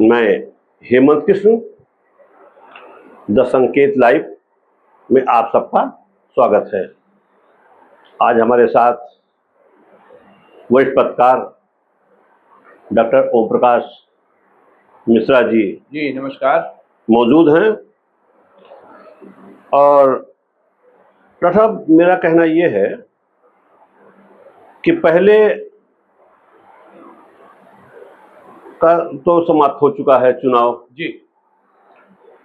मैं हेमंत कृष्ण द संकेत लाइव में आप सबका स्वागत है। आज हमारे साथ वरिष्ठ पत्रकार डॉक्टर ओम प्रकाश मिश्रा जी नमस्कार मौजूद हैं। और डॉक्टर साहब, मेरा कहना ये है कि पहले का तो समाप्त हो चुका है चुनाव जी।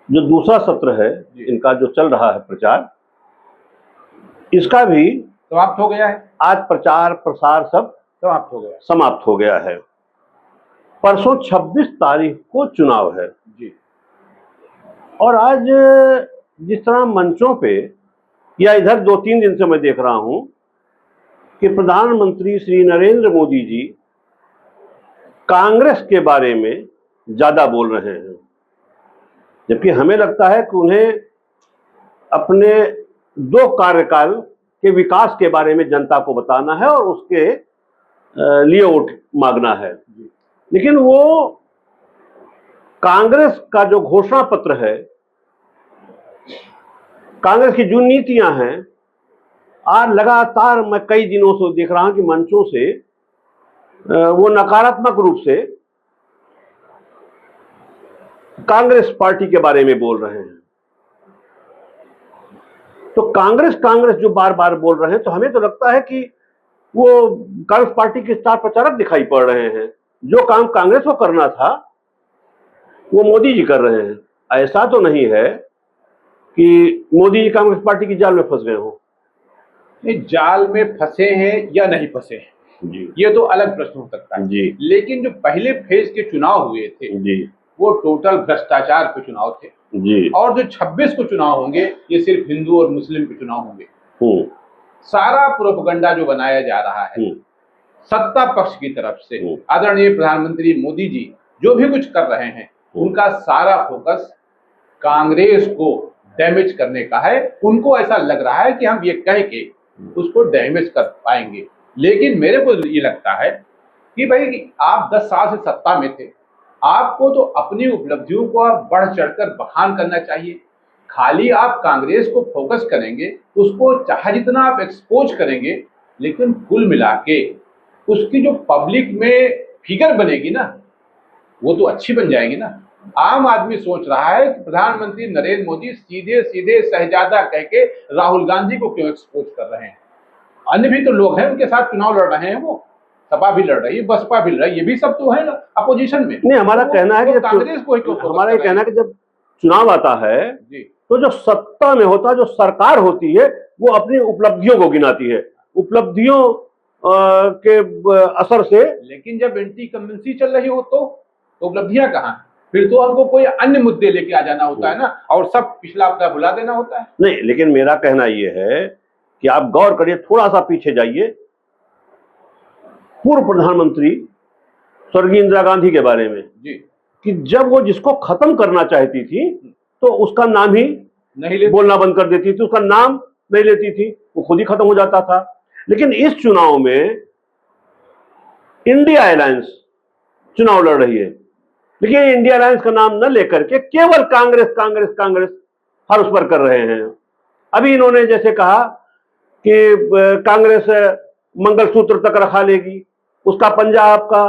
जो दूसरा सत्र है इनका जो चल रहा है प्रचार, इसका भी समाप्त हो गया है। आज प्रचार प्रसार सब समाप्त हो गया है। परसों 26 तारीख को चुनाव है जी। और आज जिस तरह मंचों पे या इधर 2-3 दिन से मैं देख रहा हूं कि प्रधानमंत्री श्री नरेंद्र मोदी जी कांग्रेस के बारे में ज्यादा बोल रहे हैं, जबकि हमें लगता है कि उन्हें अपने 2 कार्यकाल के विकास के बारे में जनता को बताना है और उसके लिए वोट मांगना है। लेकिन वो कांग्रेस का जो घोषणा पत्र है, कांग्रेस की जो नीतियां हैं, आज लगातार मैं कई दिनों से देख रहा हूं कि मंचों से वो नकारात्मक रूप से कांग्रेस पार्टी के बारे में बोल रहे हैं। तो कांग्रेस जो बार बार बोल रहे हैं, तो हमें तो लगता है कि वो कांग्रेस पार्टी के स्टार प्रचारक दिखाई पड़ रहे हैं। जो काम कांग्रेस को करना था वो मोदी जी कर रहे हैं। ऐसा तो नहीं है कि मोदी जी कांग्रेस पार्टी की जाल में फंस गए हो। नहीं, जाल में फंसे हैं या नहीं फंसे हैं जी, ये तो अलग प्रश्न हो सकता है जी। लेकिन जो पहले फेज के चुनाव हुए थे जी, वो टोटल भ्रष्टाचार के चुनाव थे जी। और जो 26 को चुनाव होंगे ये सिर्फ हिंदू और मुस्लिम के चुनाव होंगे। सारा प्रोपगंडा जो बनाया जा रहा है सत्ता पक्ष की तरफ से, आदरणीय प्रधानमंत्री मोदी जी जो भी कुछ कर रहे हैं उनका सारा फोकस कांग्रेस को डैमेज करने का है। उनको ऐसा लग रहा है कि हम ये कह के उसको डैमेज कर पाएंगे। लेकिन मेरे को ये लगता है कि भाई आप 10 साल से सत्ता में थे, आपको तो अपनी उपलब्धियों को आप बढ़ चढ़कर बखान करना चाहिए। खाली आप कांग्रेस को फोकस करेंगे, उसको चाहे जितना आप एक्सपोज करेंगे, लेकिन कुल मिला के उसकी जो पब्लिक में फिगर बनेगी ना वो तो अच्छी बन जाएगी ना। आम आदमी सोच रहा है कि प्रधानमंत्री नरेंद्र मोदी सीधे सीधे शहजादा कह के राहुल गांधी को क्यों एक्सपोज कर रहे हैं। अन्य भी तो लोग हैं उनके साथ चुनाव लड़ रहे हैं, वो सपा भी लड़ रही है, बसपा भी लड़ रही है, ये भी सब तो है ना अपोजिशन में। नहीं, हमारा कहना है कि कांग्रेस को हमारा ये कहना है कि जब चुनाव आता है तो जो सत्ता में होता है, जो सरकार होती है, वो अपनी उपलब्धियों को गिनाती है, उपलब्धियों के असर से। लेकिन जब एंटी कमेंसी चल रही हो तो उपलब्धियां कहाँ, फिर तो हमको कोई अन्य मुद्दे लेके आ जाना होता है ना और सब पिछला अपना भुला देना होता है। नहीं, लेकिन मेरा कहना यह है कि आप गौर करिए, थोड़ा सा पीछे जाइए, पूर्व प्रधानमंत्री स्वर्गीय इंदिरा गांधी के बारे में जी, कि जब वो जिसको खत्म करना चाहती थी तो उसका नाम ही नहीं बोलना बंद कर देती थी, उसका नाम नहीं लेती थी, वो खुद ही खत्म हो जाता था। लेकिन इस चुनाव में इंडिया अलायंस चुनाव लड़ रही है, लेकिन इंडिया अलायंस का नाम न लेकर के केवल कांग्रेस कांग्रेस कांग्रेस हर उस पर कर रहे हैं। अभी इन्होंने जैसे कहा कि कांग्रेस मंगलसूत्र तक रखा लेगी, उसका पंजाब का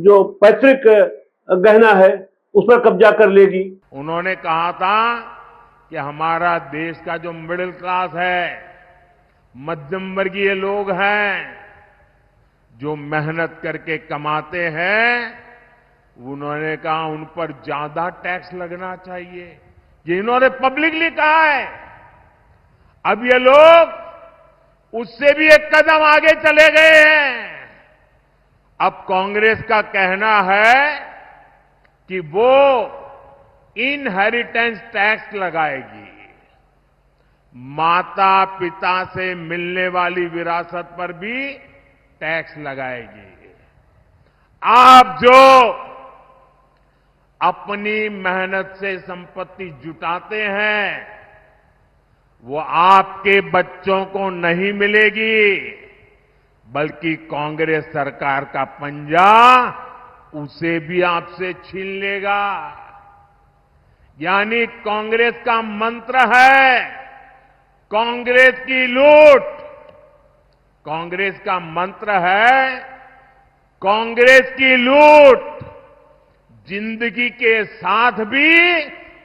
जो पैतृक गहना है उस पर कब्जा कर लेगी। उन्होंने कहा था कि हमारा देश का जो मिडिल क्लास है, मध्यम वर्गीय लोग हैं, जो मेहनत करके कमाते हैं, उन्होंने कहा उन पर ज्यादा टैक्स लगना चाहिए। ये इन्होंने पब्लिकली कहा है। अब ये लोग उससे भी एक कदम आगे चले गए हैं। अब कांग्रेस का कहना है कि वो इनहेरिटेंस टैक्स लगाएगी, माता पिता से मिलने वाली विरासत पर भी टैक्स लगाएगी। आप जो अपनी मेहनत से संपत्ति जुटाते हैं वो आपके बच्चों को नहीं मिलेगी, बल्कि कांग्रेस सरकार का पंजा उसे भी आपसे छीन लेगा। यानी कांग्रेस का मंत्र है कांग्रेस की लूट। कांग्रेस का मंत्र है कांग्रेस की लूट, जिंदगी के साथ भी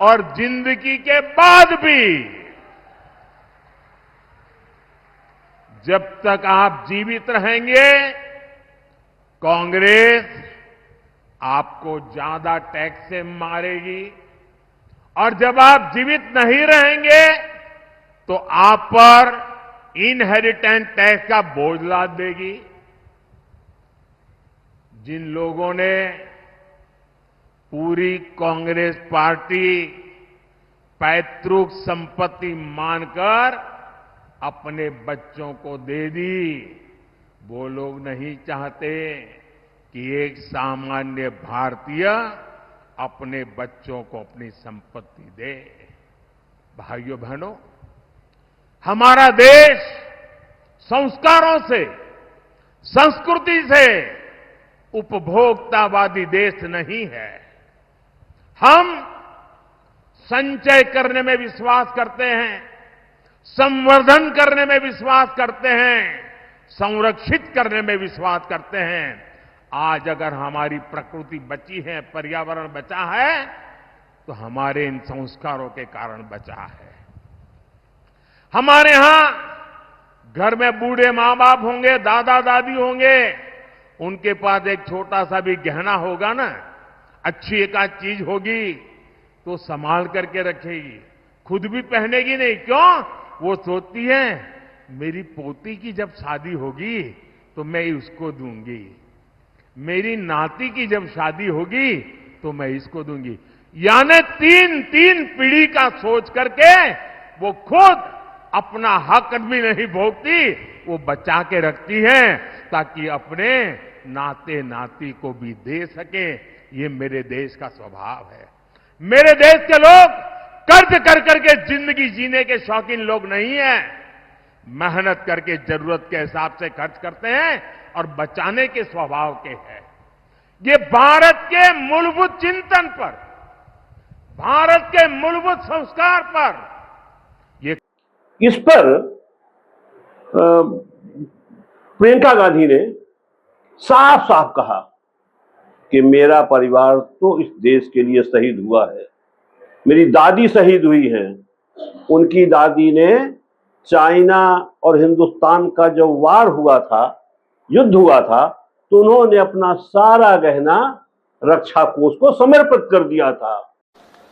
और जिंदगी के बाद भी। जब तक आप जीवित रहेंगे कांग्रेस आपको ज्यादा टैक्स से मारेगी, और जब आप जीवित नहीं रहेंगे तो आप पर इनहेरिटेंस टैक्स का बोझ लाद देगी। जिन लोगों ने पूरी कांग्रेस पार्टी पैतृक संपत्ति मानकर अपने बच्चों को दे दी, वो लोग नहीं चाहते कि एक सामान्य भारतीय अपने बच्चों को अपनी संपत्ति दे। भाइयों बहनों, हमारा देश संस्कारों से, संस्कृति से उपभोक्तावादी देश नहीं है। हम संचय करने में विश्वास करते हैं, संवर्धन करने में विश्वास करते हैं, संरक्षित करने में विश्वास करते हैं। आज अगर हमारी प्रकृति बची है, पर्यावरण बचा है, तो हमारे इन संस्कारों के कारण बचा है। हमारे यहां घर में बूढ़े मां बाप होंगे, दादा दादी होंगे, उनके पास एक छोटा सा भी गहना होगा ना, अच्छी एक आध चीज होगी तो संभाल करके रखेगी, खुद भी पहनेगी नहीं। क्यों? वो सोचती है मेरी पोती की जब शादी होगी तो मैं उसको दूंगी, मेरी नाती की जब शादी होगी तो मैं इसको दूंगी। यानी तीन तीन पीढ़ी का सोच करके वो खुद अपना हक भी नहीं भोगती, वो बचा के रखती है ताकि अपने नाते नाती को भी दे सके। ये मेरे देश का स्वभाव है। मेरे देश के लोग कर्ज कर करके जिंदगी जीने के शौकीन लोग नहीं हैं। मेहनत करके जरूरत के हिसाब से खर्च करते हैं और बचाने के स्वभाव के हैं। ये भारत के मूलभूत चिंतन पर, भारत के मूलभूत संस्कार पर, ये इस पर प्रियंका गांधी ने साफ साफ कहा कि मेरा परिवार तो इस देश के लिए शहीद हुआ है, मेरी दादी शहीद हुई है। उनकी दादी ने चाइना और हिंदुस्तान का जब वार हुआ था, युद्ध हुआ था, तो उन्होंने अपना सारा गहना रक्षा कोष को समर्पित कर दिया था।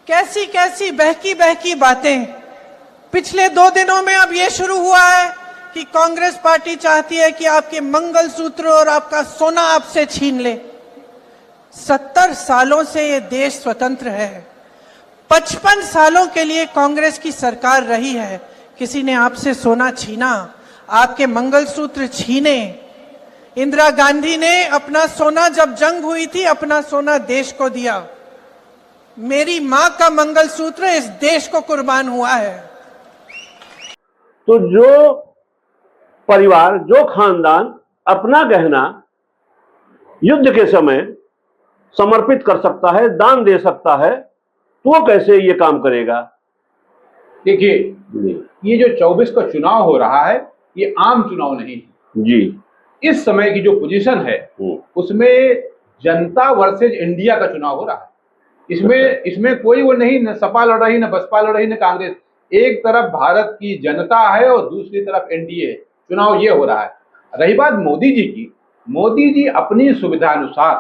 कैसी कैसी बहकी बहकी बातें पिछले 2 दिनों में अब ये शुरू हुआ है कि कांग्रेस पार्टी चाहती है कि आपके मंगलसूत्र और आपका सोना आपसे छीन ले। 70 सालों से ये देश स्वतंत्र है, 55 सालों के लिए कांग्रेस की सरकार रही है। किसी ने आपसे सोना छीना, आपके मंगलसूत्र छीने? इंदिरा गांधी ने अपना सोना, जब जंग हुई थी, अपना सोना देश को दिया। मेरी मां का मंगलसूत्र इस देश को कुर्बान हुआ है। तो जो परिवार, जो खानदान अपना गहना युद्ध के समय समर्पित कर सकता है, दान दे सकता है, तो वो कैसे ये काम करेगा? देखिए, ये जो 24 का चुनाव हो रहा है, ये आम चुनाव नहीं है जी। इस समय की जो पोजीशन है उसमें जनता वर्सेज इंडिया का चुनाव हो रहा है। इसमें कोई वो नहीं, न सपा लड़ रही, न बसपा लड़ रही, न कांग्रेस। एक तरफ भारत की जनता है और दूसरी तरफ एनडीए। चुनाव ये हो रहा है। रही बात मोदी जी की, मोदी जी अपनी सुविधानुसार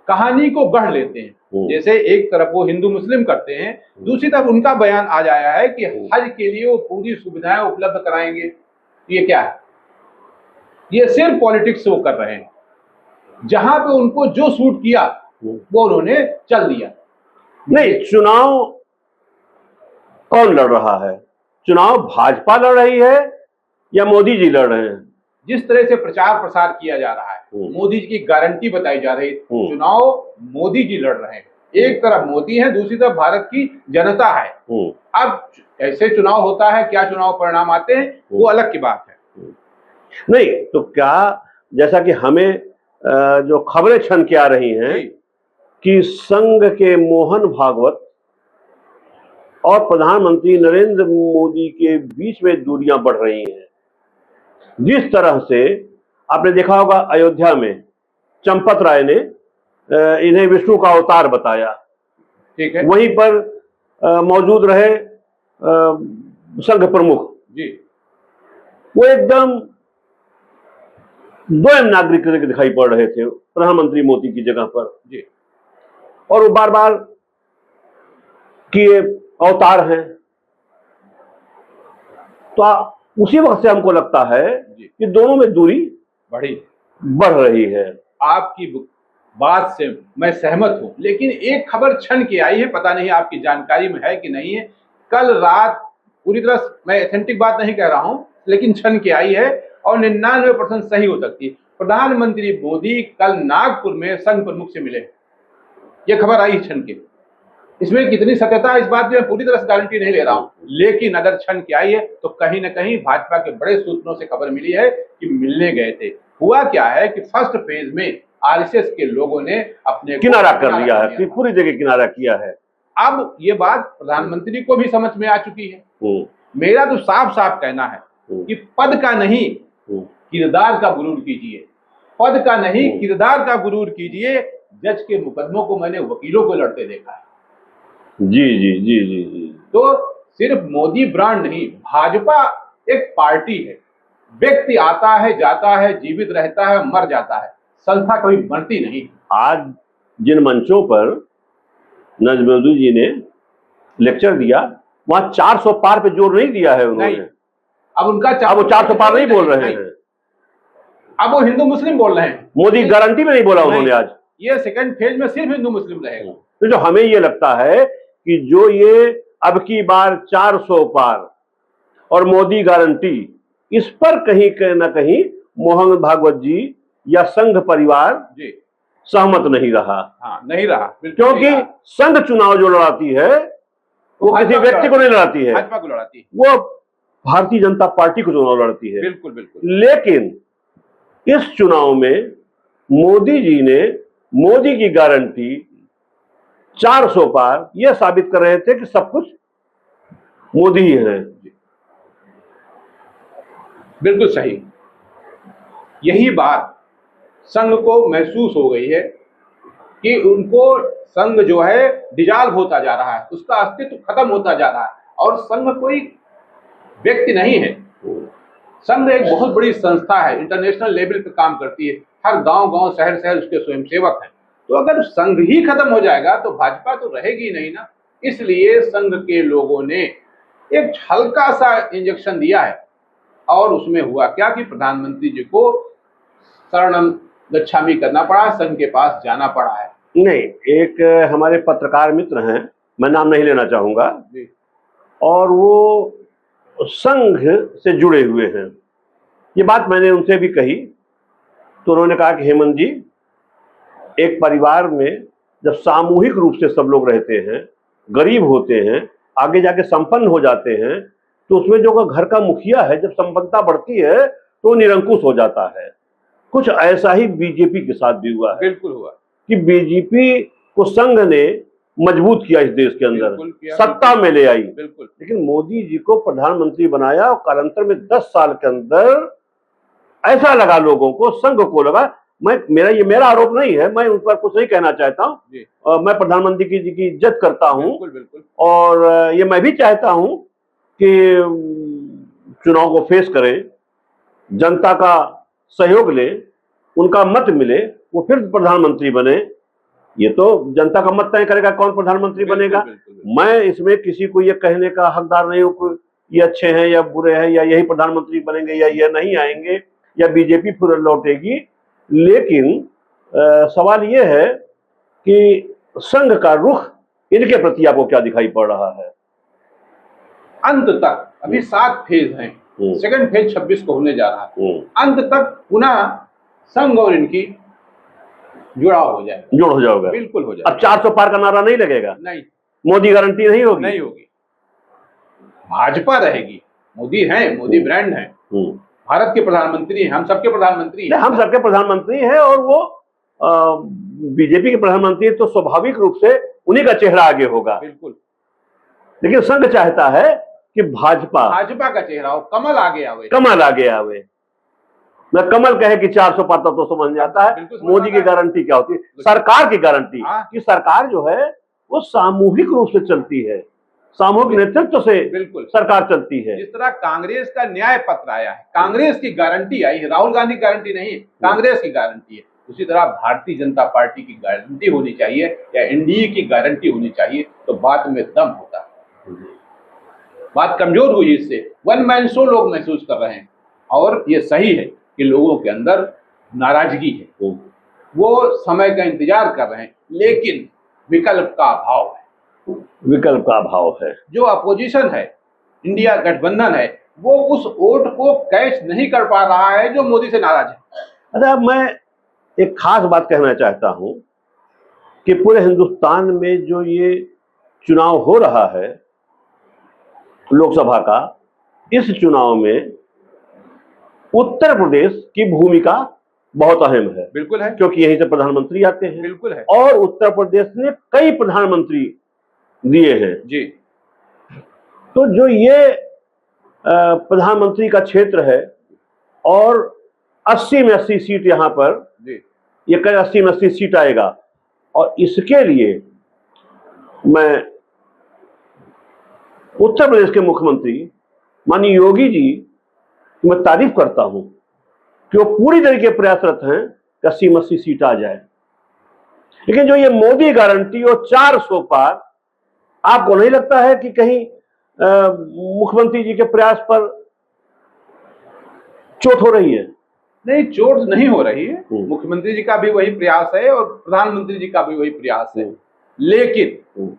कहानी को गढ़ लेते हैं। जैसे एक तरफ वो हिंदू मुस्लिम करते हैं, दूसरी तरफ उनका बयान आ जाया है कि हज के लिए वो पूरी सुविधाएं उपलब्ध कराएंगे। ये क्या है? ये सिर्फ पॉलिटिक्स वो कर रहे हैं। जहां पे उनको जो सूट किया वो उन्होंने चल दिया। नहीं, चुनाव कौन लड़ रहा है? चुनाव भाजपा लड़ रही है या मोदी जी लड़ रहे हैं? जिस तरह से प्रचार प्रसार किया जा रहा है, मोदी जी की गारंटी बताई जा रही है, चुनाव मोदी जी लड़ रहे हैं। एक तरफ मोदी है, दूसरी तरफ भारत की जनता है। अब ऐसे चुनाव होता है, क्या चुनाव परिणाम आते हैं वो अलग की बात है। नहीं तो क्या, जैसा कि हमें जो खबरें छन के आ रही हैं कि संघ के मोहन भागवत और प्रधानमंत्री नरेंद्र मोदी के बीच में दूरियां बढ़ रही हैं। जिस तरह से आपने देखा होगा अयोध्या में चंपत राय ने इन्हें विष्णु का अवतार बताया, ठीक है, वहीं पर मौजूद रहे संघ प्रमुख जी, वो एकदम द्वयं नागरिक दिखाई पड़ रहे थे प्रधानमंत्री मोदी की जगह पर जी, और वो बार बार कि ये अवतार हैं। तो उसी वक्त से हमको लगता है कि दोनों में दूरी बढ़ रही है। आपकी बात से मैं सहमत हूं, लेकिन एक खबर छन के आई है, पता नहीं आपकी जानकारी में है कि नहीं है। कल रात, पूरी तरह मैं एथेंटिक बात नहीं कह रहा हूं, लेकिन छन के आई है और 99% सही हो सकती है। प्रधानमंत्री मोदी कल नागपुर में संघ प्रमुख से मिले, यह खबर आई छन के। इसमें कितनी सत्यता है इस बात की मैं पूरी तरह से गारंटी नहीं ले रहा हूं, लेकिन अगर छन के आई है तो कहीं ना कहीं भाजपा के बड़े सूत्रों से खबर मिली है कि मिलने गए थे। हुआ क्या है कि फर्स्ट फेज में आरएसएस के लोगों ने अपने किनारा कर लिया है, पूरी जगह किनारा किया है। अब ये बात प्रधानमंत्री को भी समझ में आ चुकी है। मेरा तो साफ साफ कहना है कि पद का नहीं किरदार का गुरूर कीजिए, पद का नहीं किरदार का गुरूर कीजिए। जज के मुकदमों को मैंने वकीलों को लड़ते देखा है। जी जी जी जी जी। तो सिर्फ मोदी ब्रांड नहीं, भाजपा एक पार्टी है। व्यक्ति आता है, जाता है, जीवित रहता है, मर जाता है, संस्था कभी मरती नहीं। आज जिन मंचों पर नजमुद्दीन जी ने लेक्चर दिया, वहां 400 पार पे जोर नहीं दिया है उन्होंने। अब उनका अब वो 400 पार नहीं बोल रहे हैं, अब वो हिंदू मुस्लिम बोल रहे हैं। मोदी गारंटी में नहीं बोला उन्होंने। आज ये सेकंड फेज में सिर्फ हिंदू मुस्लिम रहेगा। तो जो हमें ये लगता है कि जो ये अब की बार 400 पार और मोदी गारंटी, इस पर कहीं ना कहीं मोहन भागवत जी या संघ परिवार जी सहमत नहीं रहा। हाँ, नहीं रहा, क्योंकि संघ चुनाव जो लड़ाती है वो किसी व्यक्ति को नहीं लड़ाती है, भाजपा को लड़ाती है, वो भारतीय जनता पार्टी को चुनाव लड़ती है। बिल्कुल बिल्कुल। लेकिन इस चुनाव में मोदी जी ने मोदी की गारंटी 400 पार यह साबित कर रहे थे कि सब कुछ मोदी ही है। बिल्कुल सही। यही बात संघ को महसूस हो गई है कि उनको संघ जो है डिजॉल्व होता जा रहा है, उसका अस्तित्व खत्म होता जा रहा है। और संघ कोई व्यक्ति नहीं है, संघ एक बहुत बड़ी संस्था है, इंटरनेशनल लेवल पे काम करती है। हर गांव गांव, शहर शहर उसके स्वयंसेवक हैं। तो अगर संघ ही खत्म हो जाएगा तो भाजपा तो रहेगी नहीं ना। इसलिए संघ के लोगों ने एक हल्का सा इंजेक्शन दिया है और उसमें हुआ क्या कि प्रधानमंत्री जी को शरणम गच्छामि करना पड़ा, संघ के पास जाना पड़ा है। नहीं, एक हमारे पत्रकार मित्र हैं, मैं नाम नहीं लेना चाहूंगा, और वो संघ से जुड़े हुए हैं। ये बात मैंने उनसे भी कही तो उन्होंने कहा कि हेमंत जी, एक परिवार में जब सामूहिक रूप से सब लोग रहते हैं, गरीब होते हैं, आगे जाके संपन्न हो जाते हैं, तो उसमें जो घर का मुखिया है, जब संपन्नता बढ़ती है तो वो निरंकुश हो जाता है। कुछ ऐसा ही बीजेपी के साथ भी हुआ है। बिल्कुल हुआ कि बीजेपी को संघ ने मजबूत किया, इस देश के अंदर सत्ता में ले आई। बिल्कुल। लेकिन मोदी जी को प्रधानमंत्री बनाया और कालांतर में 10 साल के अंदर ऐसा लगा लोगों को, संघ को लगा, मेरा आरोप नहीं है, मैं उन पर कुछ नहीं कहना चाहता हूं, मैं प्रधानमंत्री जी की इज्जत करता हूं। बिल्कुल बिल्कुल। और ये मैं भी चाहता हूं कि चुनाव को फेस करें, जनता का सहयोग ले, उनका मत मिले, वो फिर प्रधानमंत्री बने। ये तो जनता का मत तय करेगा कौन प्रधानमंत्री बनेगा। मैं इसमें किसी को ये कहने का हकदार नहीं हूं कि ये अच्छे हैं या बुरे हैं, या यही प्रधानमंत्री बनेंगे या ये नहीं आएंगे, या बीजेपी फिर लौटेगी। लेकिन सवाल ये है कि संघ का रुख इनके प्रति आपको क्या दिखाई पड़ रहा है? अंत तक अभी 7 फेज हैं, सेकंड फेज 26 को होने जा रहा है। अंत तक पुनः संघ और इनकी जुड़ाव हो जाएगा, जोड़ हो जाएगा, बिल्कुल हो जाएगा। अब 400 पार का नारा नहीं लगेगा, नहीं, मोदी गारंटी नहीं होगी, भाजपा रहेगी। मोदी है, मोदी ब्रांड है, भारत के प्रधानमंत्री हैं, हम सबके प्रधानमंत्री हैं। हम सबके प्रधानमंत्री हैं और वो बीजेपी के प्रधानमंत्री तो स्वाभाविक रूप से उन्हीं का चेहरा आगे होगा। बिल्कुल। लेकिन संघ चाहता है कि भाजपा का चेहरा हो, कमल आगे आवे। कमल आगे आवे। मैं कमल कहे कि 400 पाता तो समझ जाता है। मोदी की गारंटी क्या होती है? सरकार की गारंटी कि सरकार जो है वो सामूहिक रूप से चलती है, सामूहिक नेतृत्व से बिल्कुल सरकार चलती है। जिस तरह कांग्रेस का न्याय पत्र आया है, कांग्रेस की गारंटी आई है, राहुल गांधी की गारंटी नहीं, कांग्रेस की गारंटी है। उसी तरह भारतीय जनता पार्टी की गारंटी होनी चाहिए या एनडीए की गारंटी होनी चाहिए, तो बात में दम होता है। बात कमजोर हुई इससे, वन मैन शो लोग महसूस कर रहे हैं और ये सही है कि लोगों के अंदर नाराजगी है, वो समय का इंतजार कर रहे हैं, लेकिन विकल्प का अभाव है। विकल्प का अभाव है। जो अपोजिशन है, इंडिया गठबंधन है, वो उस वोट को कैच नहीं कर पा रहा है जो मोदी से नाराज है। अच्छा, मैं एक खास बात कहना चाहता हूं कि पूरे हिंदुस्तान में जो ये चुनाव हो रहा है लोकसभा का, इस चुनाव में उत्तर प्रदेश की भूमिका बहुत अहम है। बिल्कुल है, क्योंकि यहीं से प्रधानमंत्री आते हैं। बिल्कुल है। और उत्तर प्रदेश ने कई प्रधानमंत्री दिए हैं जी। तो जो ये प्रधानमंत्री का क्षेत्र है और 80 में 80 सीट यहां पर जी, ये कई 80 में 80 सीट आएगा। और इसके लिए मैं उत्तर प्रदेश के मुख्यमंत्री माननीय योगी जी की मैं तारीफ करता हूं कि वो पूरी तरीके प्रयासरत हैं कि 80 में 80 सीट आ जाए। लेकिन जो ये मोदी गारंटी और 400 पार, आपको नहीं लगता है कि कहीं मुख्यमंत्री जी के प्रयास पर चोट हो रही है? नहीं, चोट नहीं हो रही है। मुख्यमंत्री जी का भी वही प्रयास है और प्रधानमंत्री जी का भी वही प्रयास है, लेकिन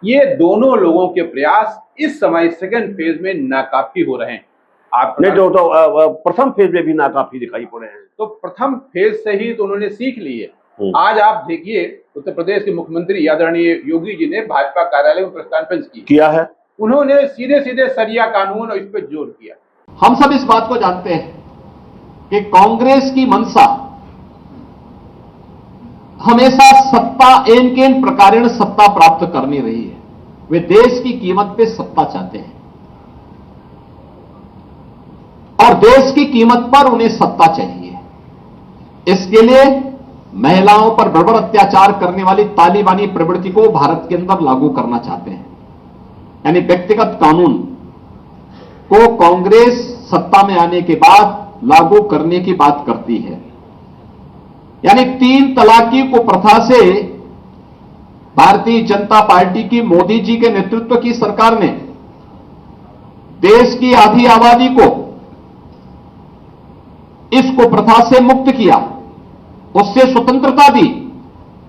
ये दोनों लोगों के प्रयास इस समय सेकंड फेज में नाकाफी हो रहे हैं। आप नहीं तो प्रथम फेज में भी नाकाफी दिखाई पड़े हैं। तो प्रथम फेज से ही तो उन्होंने सीख ली है। आज आप देखिए, उत्तर प्रदेश के मुख्यमंत्री आदरणीय योगी जी ने भाजपा कार्यालय में प्रेस कॉन्फ्रेंस किया है। उन्होंने सीधे सीधे सरिया कानून और इस पर जोर किया। हम सब इस बात को जानते हैं कि कांग्रेस की मंशा हमेशा सत्ता एन केन प्रकारेण सत्ता प्राप्त करनी रही है। वे देश की कीमत पे सत्ता चाहते हैं और देश की कीमत पर उन्हें सत्ता चाहिए। इसके लिए महिलाओं पर बर्बर अत्याचार करने वाली तालिबानी प्रवृत्ति को भारत के अंदर लागू करना चाहते हैं। यानी व्यक्तिगत कानून को कांग्रेस सत्ता में आने के बाद लागू करने की बात करती है। यानी 3 तलाकी को प्रथा से भारतीय जनता पार्टी की मोदी जी के नेतृत्व की सरकार ने देश की आधी आबादी को इसको प्रथा से मुक्त किया, उससे स्वतंत्रता दी।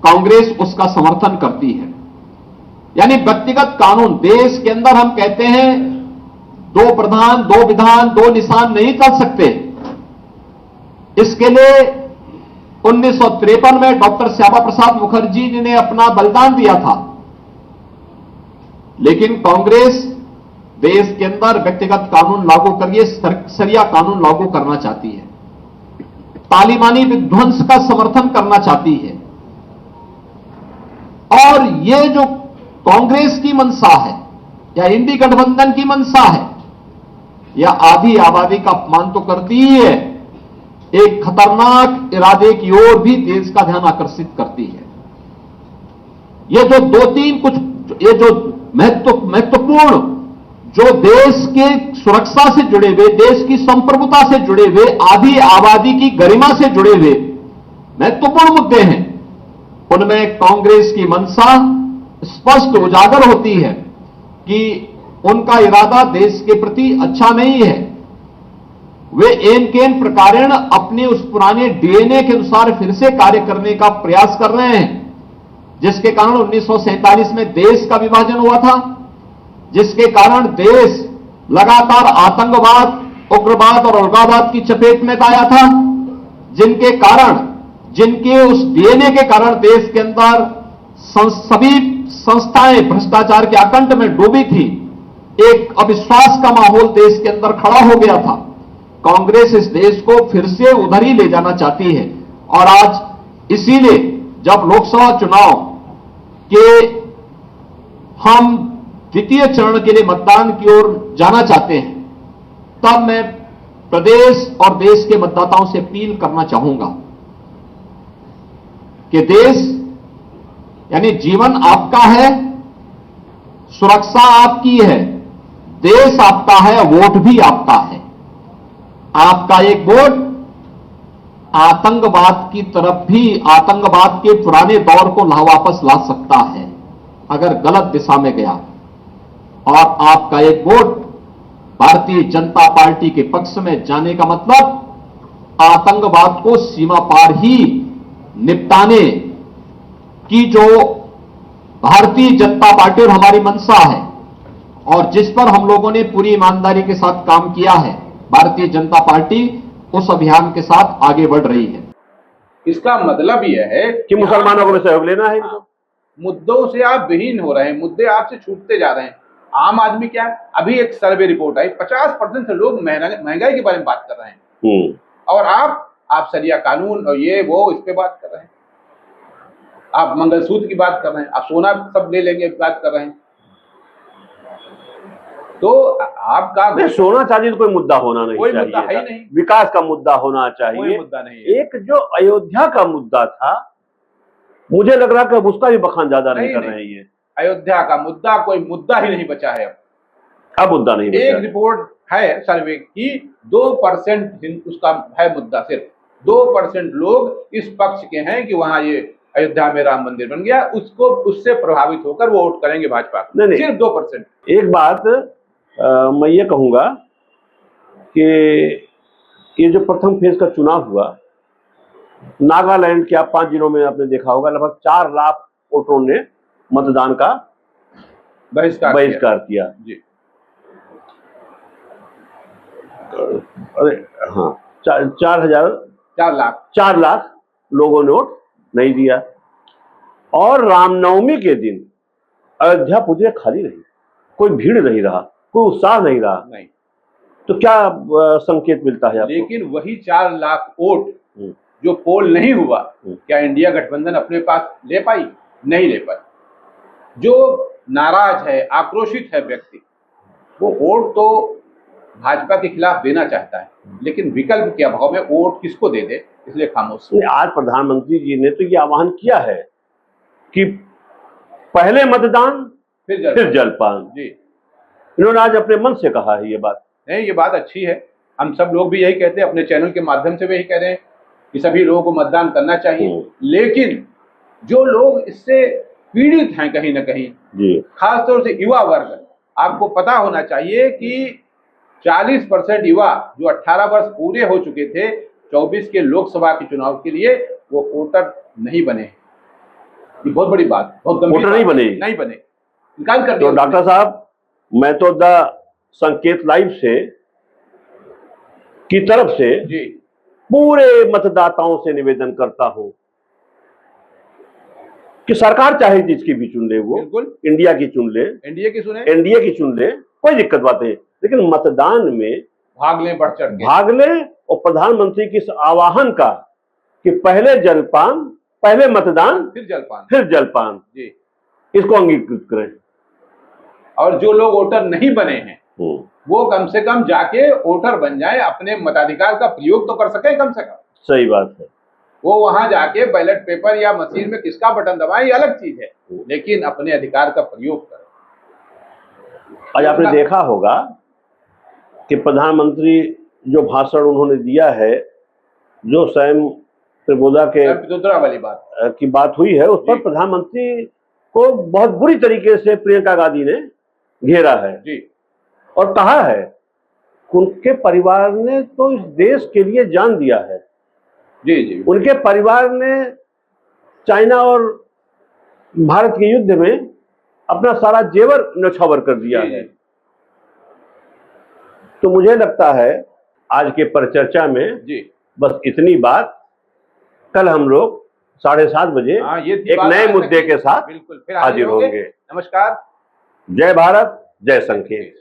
कांग्रेस उसका समर्थन करती है। यानी व्यक्तिगत कानून, देश के अंदर हम कहते हैं 2 प्रधान 2 विधान 2 निशान नहीं चल सकते। इसके लिए 1953 में डॉक्टर श्यामा प्रसाद मुखर्जी जी ने अपना बलिदान दिया था। लेकिन कांग्रेस देश के अंदर व्यक्तिगत कानून लागू करिए, सरिया कानून लागू करना चाहती है, तालिबानी विध्वंस का समर्थन करना चाहती है। और ये जो कांग्रेस की मंशा है या इंडी गठबंधन की मंशा है, या आधी आबादी का अपमान तो करती ही है, एक खतरनाक इरादे की ओर भी देश का ध्यान आकर्षित करती है। ये जो 2-3 कुछ ये जो महत्वपूर्ण जो देश के सुरक्षा से जुड़े हुए, देश की संप्रभुता से जुड़े हुए, आधी आबादी की गरिमा से जुड़े हुए महत्वपूर्ण मुद्दे हैं, उनमें कांग्रेस की मंशा स्पष्ट उजागर होती है कि उनका इरादा देश के प्रति अच्छा नहीं है। वे एन केन प्रकारेण अपने उस पुराने डीएनए के अनुसार फिर से कार्य करने का प्रयास कर रहे हैं, जिसके कारण 1947 में देश का विभाजन हुआ था, जिसके कारण देश लगातार आतंकवाद, उग्रवाद और अलगाववाद की चपेट में आया था, जिनके कारण, जिनके उस डीएनए के कारण देश के अंदर सभी संस्थाएं भ्रष्टाचार के आकंठ में डूबी थी। एक अविश्वास का माहौल देश के अंदर खड़ा हो गया था। कांग्रेस इस देश को फिर से उधर ही ले जाना चाहती है। और आज इसीलिए जब लोकसभा चुनाव के हम द्वितीय चरण के लिए मतदान की ओर जाना चाहते हैं, तब मैं प्रदेश और देश के मतदाताओं से अपील करना चाहूंगा कि देश यानी जीवन आपका है, सुरक्षा आपकी है, देश आपका है, वोट भी आपका है। आपका एक वोट आतंकवाद की तरफ भी, आतंकवाद के पुराने दौर को वापस ला सकता है अगर गलत दिशा में गया। और आपका एक वोट भारतीय जनता पार्टी के पक्ष में जाने का मतलब आतंकवाद को सीमा पार ही निपटाने की जो भारतीय जनता पार्टी और हमारी मंशा है, और जिस पर हम लोगों ने पूरी ईमानदारी के साथ काम किया है, भारतीय जनता पार्टी उस अभियान के साथ आगे बढ़ रही है। इसका मतलब यह है कि मुसलमानों को भी सहयोग लेना है। मुद्दों से आप विहीन हो रहे हैं, मुद्दे आपसे छूटते जा रहे हैं। आम आदमी क्या है, अभी एक सर्वे रिपोर्ट आई, 50% से लोग महंगाई के बारे में बात कर रहे हैं, और आप शरिया कानून और ये वो इस पे बात कर रहे हैं। आप मंगलसूत्र की बात कर रहे हैं, आप सोना सब ले लेंगे बात कर रहे हैं। तो आपका सोना चांदी तो कोई मुद्दा होना नहीं कोई चाहिए, मुद्दा है ही नहीं। विकास का मुद्दा होना चाहिए, कोई मुद्दा नहीं है। एक जो अयोध्या का मुद्दा था, मुझे लग रहा कि अब उसका भी बखान ज्यादा नहीं कर रहे हैं। अयोध्या का मुद्दा कोई मुद्दा ही नहीं बचा है अब मुद्दा नहीं बचा। एक रिपोर्ट है सर्वे की, 2% उसका है मुद्दा, सिर्फ 2% लोग इस पक्ष के हैं कि वहां ये अयोध्या में राम मंदिर बन गया, उसको उससे प्रभावित होकर वो वोट करेंगे भाजपा को। नहीं, सिर्फ 2%। एक बात मैं ये कहूंगा कि ये जो प्रथम फेज का चुनाव हुआ, नागालैंड के आप 5 जिलों में आपने देखा होगा, लगभग 4 लाख वोटरों ने मतदान का बहिष्कार किया। जी। अरे हाँ, 4 लाख लोगों ने वोट नहीं दिया। और रामनवमी के दिन अयोध्या पूरी खाली रही, कोई भीड़ नहीं रहा, कोई उत्साह नहीं रहा। नहीं। तो क्या संकेत मिलता है आपको? लेकिन वही 4 लाख वोट जो पोल नहीं हुआ, क्या इंडिया गठबंधन अपने पास ले पाई? नहीं ले पाई। जो नाराज है, आक्रोशित है व्यक्ति, वो वोट तो भाजपा के खिलाफ देना चाहता है, लेकिन विकल्प के अभाव में वोट किसको दे दे, इसलिए खामोश। आज प्रधानमंत्री जी ने तो ये आह्वान किया है कि पहले मतदान फिर जलपान। जी, इन्होंने आज अपने मन से कहा है ये बात। नहीं, ये बात अच्छी है। हम सब लोग भी यही कहते हैं, अपने चैनल के माध्यम से भी यही कह रहे हैं कि सभी लोगों को मतदान करना चाहिए। लेकिन जो लोग इससे पीड़ित हैं कहीं ना कहीं, खासतौर से युवा वर्ग, आपको पता होना चाहिए कि 40% युवा जो 18 वर्ष पूरे हो चुके थे 24 के लोकसभा के चुनाव के लिए, वो वोटर नहीं बने। ये बहुत बड़ी बात, बहुत गंभीर वोटर नहीं बने, निकाल कर दिया। तो डॉक्टर साहब, मैं तो द संकेत लाइव से की तरफ से जी पूरे मतदाताओं से निवेदन करता हूं कि सरकार चाहे जिसकी भी चुन ले, वो बिल्कुल इंडिया की चुन ले, एनडीए की सुने, एनडीए की चुन ले, कोई दिक्कत बात नहीं, लेकिन मतदान में भाग ले, बढ़ चढ़ के भाग ले। और प्रधानमंत्री की इस आह्वान का कि पहले जलपान, पहले मतदान फिर जलपान जी, इसको अंगीकृत करें। और जो लोग वोटर नहीं बने हैं वो कम से कम जाके वोटर बन जाए, अपने मताधिकार का प्रयोग तो कर सके कम से कम। सही बात है। वो वहां जाके बैलेट पेपर या मशीन में किसका बटन दबाए, ये अलग चीज है, लेकिन अपने अधिकार का प्रयोग करें। आज आपने देखा होगा कि प्रधानमंत्री जो भाषण उन्होंने दिया है, जो स्वयं त्रिपुरा के वाली बात की बात हुई है, उस पर प्रधानमंत्री को बहुत बुरी तरीके से प्रियंका गांधी ने घेरा है जी, और कहा है उनके परिवार ने तो इस देश के लिए जान दिया है। जी जी, उनके परिवार ने चाइना और भारत के युद्ध में अपना सारा जेवर न्यौछावर कर दिया है। तो मुझे लगता है आज के परिचर्चा में जी बस इतनी बात। कल हम लोग 7:30 बजे एक नए मुद्दे के साथ बिल्कुल फिर हाजिर होंगे। नमस्कार। जय भारत, जय संकेत।